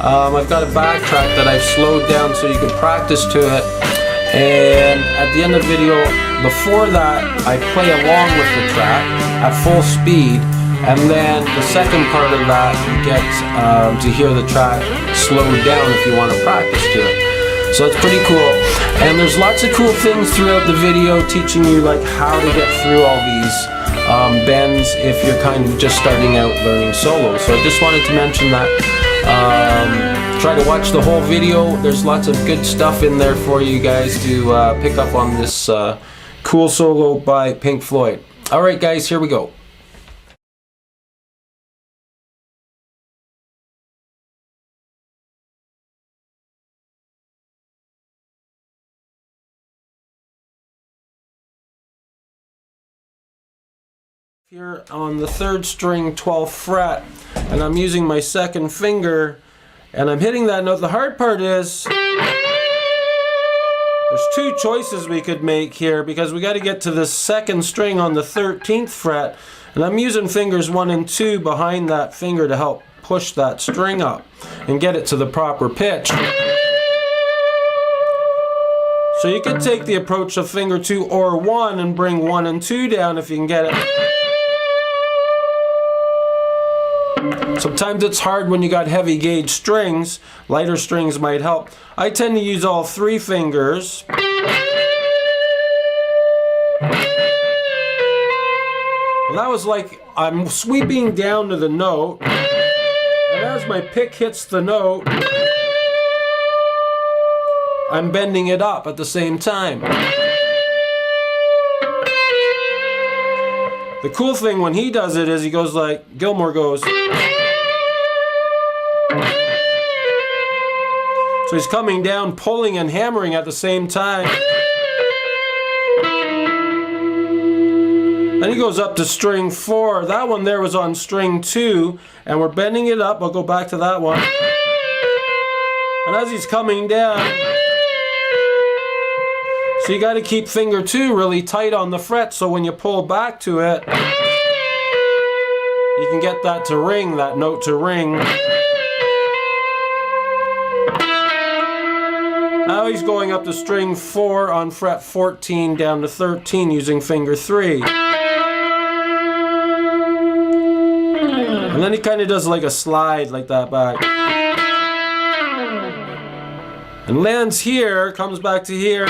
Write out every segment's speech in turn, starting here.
I've got a backtrack that I've slowed down so you can practice to it. And at the end of the video, before that, I play along with the track at full speed. And then the second part of that, you get to hear the track slowed down if you want to practice to it. So it's pretty cool. And there's lots of cool things throughout the video teaching you like how to get through all these bends if you're kind of just starting out learning solo. So I just wanted to mention that. Try to watch the whole video. There's lots of good stuff in there for you guys to pick up on this cool solo by Pink Floyd. Alright guys, here we go. Here on the 3rd string, 12th fret, and I'm using my second finger and I'm hitting that note. The hard part is there's two choices we could make here because we got to get to the 2nd string on the 13th fret, and I'm using fingers 1 and 2 behind that finger to help push that string up and get it to the proper pitch. So you could take the approach of finger 2 or 1 and bring 1 and 2 down if you can get it. Sometimes it's hard when you got heavy gauge strings. Lighter strings might help. I tend to use all 3 fingers. And that was like I'm sweeping down to the note, and as my pick hits the note, I'm bending it up at the same time. The cool thing when he does it is he goes like, Gilmore goes. So he's coming down, pulling and hammering at the same time. Then he goes up to string 4. That one there was on string 2, and we're bending it up. I'll go back to that one. And as he's coming down, so you got to keep finger 2 really tight on the fret, so when you pull back to it, you can get that to ring, that note to ring. Now he's going up to string 4 on fret 14 down to 13 using finger 3. And then he kind of does like a slide like that back. And lands here, comes back to here.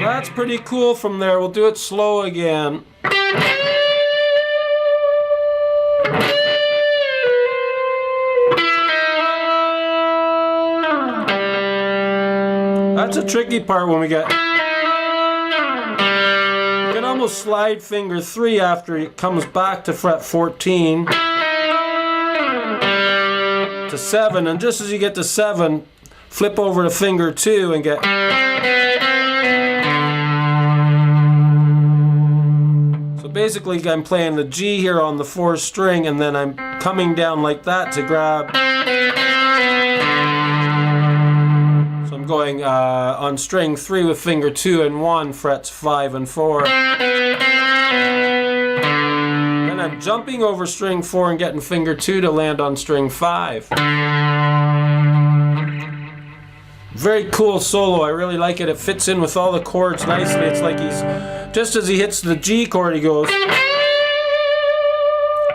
That's pretty cool from there. We'll do it slow again. That's a tricky part when we get... You can almost slide finger 3 after it comes back to fret 14 to 7, and just as you get to 7, flip over to finger 2 and get... Basically I'm playing the G here on the 4th string, and then I'm coming down like that to grab. So I'm going on string 3 with finger 2 and 1, frets 5 and 4. Then I'm jumping over string 4 and getting finger 2 to land on string 5. Very cool solo. I really like it. It fits in with all the chords nicely. It's like he's, just as he hits the G chord, he goes.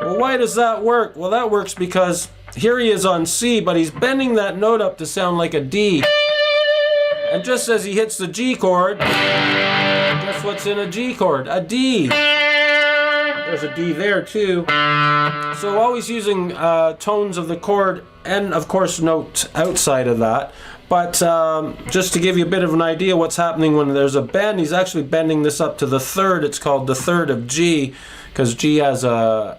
Well, why does that work? Well, that works because here he is on C, but he's bending that note up to sound like a D. And just as he hits the G chord, guess what's in a G chord? A D. There's a D there too. So always using tones of the chord and of course note outside of that. But just to give you a bit of an idea what's happening when there's a bend, he's actually bending this up to the 3rd. It's called the 3rd of G, because G has all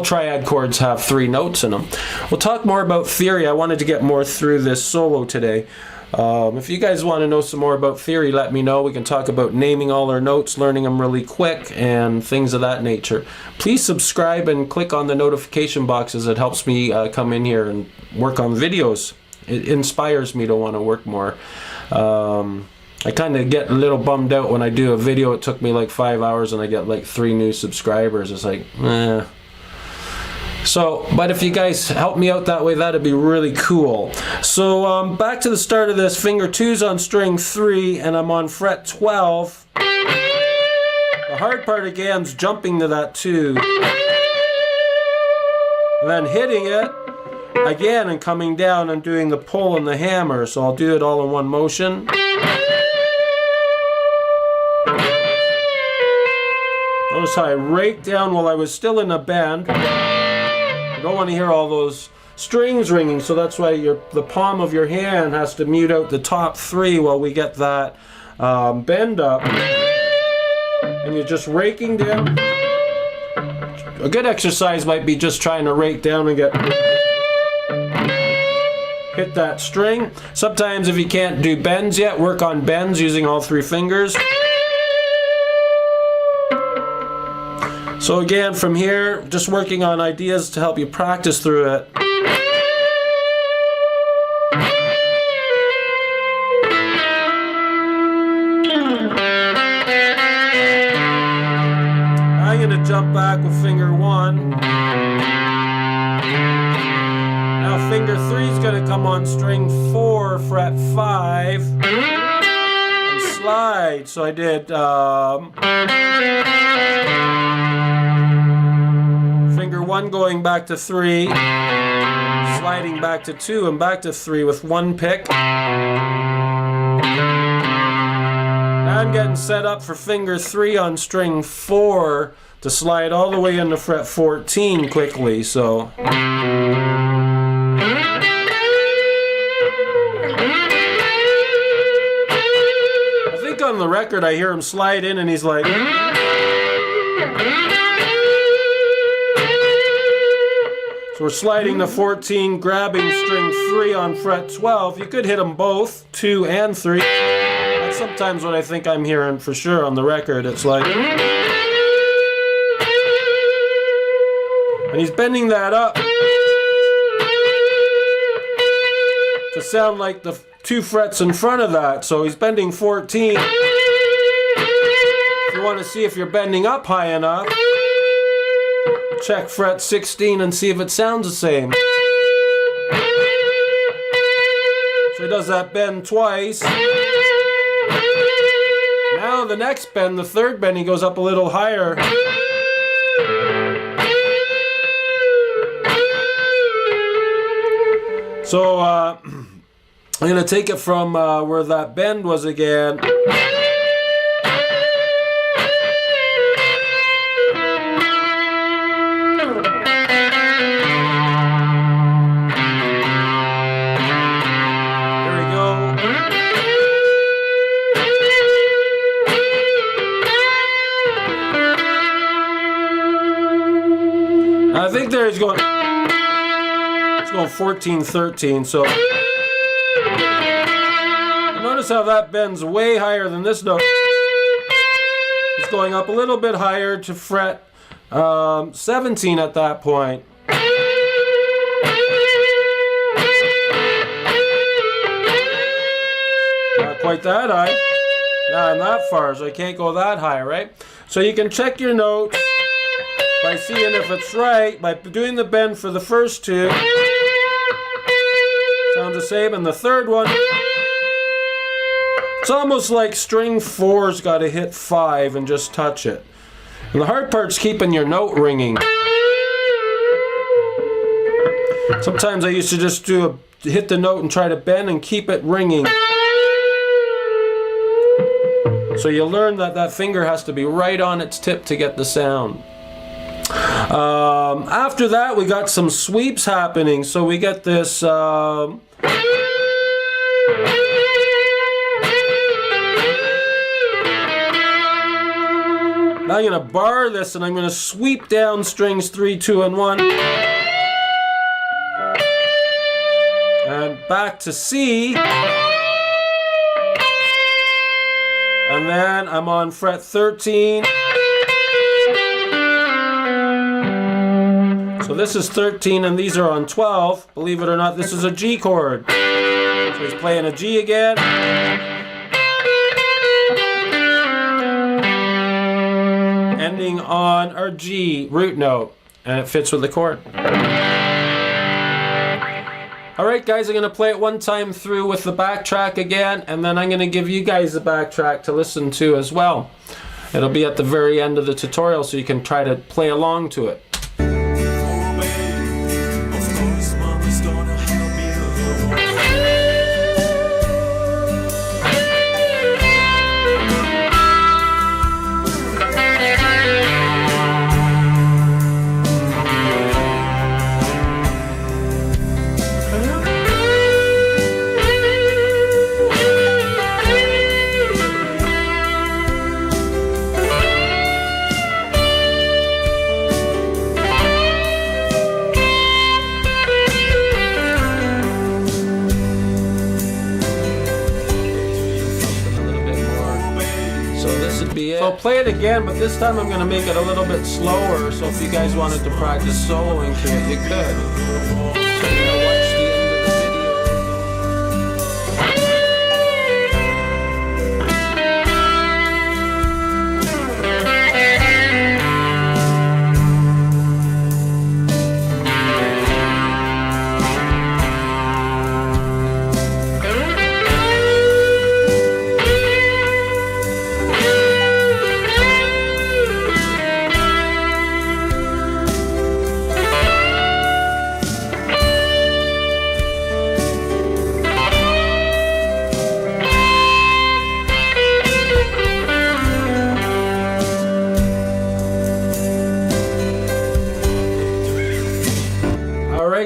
triad chords have 3 notes in them. We'll talk more about theory. I wanted to get more through this solo today. If you guys want to know some more about theory, let me know. We can talk about naming all our notes, learning them really quick, and things of that nature. Please subscribe and click on the notification boxes. It helps me come in here and work on videos. It inspires me to want to work more. I kind of get a little bummed out when I do a video. It took me like 5 hours and I get like 3 new subscribers. It's like, eh. So, but if you guys help me out that way, that'd be really cool. So, back to the start of this. Finger 2's on string 3, and I'm on fret 12. The hard part again is jumping to that 2. And then hitting it again and coming down and doing the pull and the hammer. So I'll do it all in one motion. Notice how I raked down while I was still in a bend. You don't want to hear all those strings ringing, so that's why the palm of your hand has to mute out the top 3 while we get that bend up. And you're just raking down. A good exercise might be just trying to rake down and hit that string. Sometimes if you can't do bends yet, work on bends using all 3 fingers. So again, from here, just working on ideas to help you practice through it. I'm going to jump back with finger 1. Now finger 3 is going to come on string 4, fret 5, and slide. So I did finger 1 going back to 3, sliding back to 2 and back to 3 with 1 pick. Now I'm getting set up for finger 3 on string 4 to slide all the way into fret 14 quickly. So I think on the record I hear him slide in and he's like, so we're sliding to 14, grabbing string 3 on fret 12. You could hit them both, 2 and 3. That's sometimes what I think I'm hearing for sure on the record. It's like, and he's bending that up to sound like the 2 frets in front of that. So he's bending 14. If you want to see if you're bending up high enough, check fret 16 and see if it sounds the same. So he does that bend twice. Now the next bend, the 3rd bend, he goes up a little higher. So I'm going to take it from where that bend was again. I think there he's going. It's going 14, 13. So notice how that bends way higher than this note. It's going up a little bit higher to fret 17 at that point. Not quite that high. Not I'm that far, so I can't go that high, right? So you can check your notes by seeing if it's right, by doing the bend for the first 2. Sounds the same, and the 3rd one, it's almost like string 4's got to hit 5 and just touch it. And the hard part's keeping your note ringing. Sometimes I used to just hit the note and try to bend and keep it ringing. So you learn that that finger has to be right on its tip to get the sound. After that, we got some sweeps happening. So we get this I'm going to bar this and I'm going to sweep down strings 3, 2, and 1. And back to C. And then I'm on fret 13. So this is 13 and these are on 12. Believe it or not, this is a G chord. So he's playing a G again. Ending on our G root note. And it fits with the chord. Alright guys, I'm going to play it one time through with the backtrack again, and then I'm going to give you guys the backtrack to listen to as well. It'll be at the very end of the tutorial so you can try to play along to it. So I'll play it again, but this time I'm going to make it a little bit slower, so if you guys wanted to practice soloing to it, you could. So you're going to watch the end of the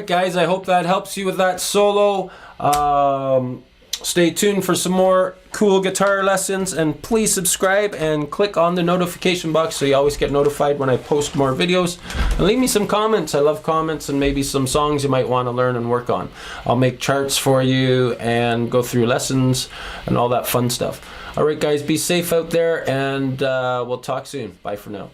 Alright guys, I hope that helps you with that solo. Stay tuned for some more cool guitar lessons, and please subscribe and click on the notification box so you always get notified when I post more videos. And leave me some comments. I love comments, and maybe some songs you might want to learn and work on. I'll make charts for you and go through lessons and all that fun stuff. Alright guys, be safe out there, and we'll talk soon. Bye for now.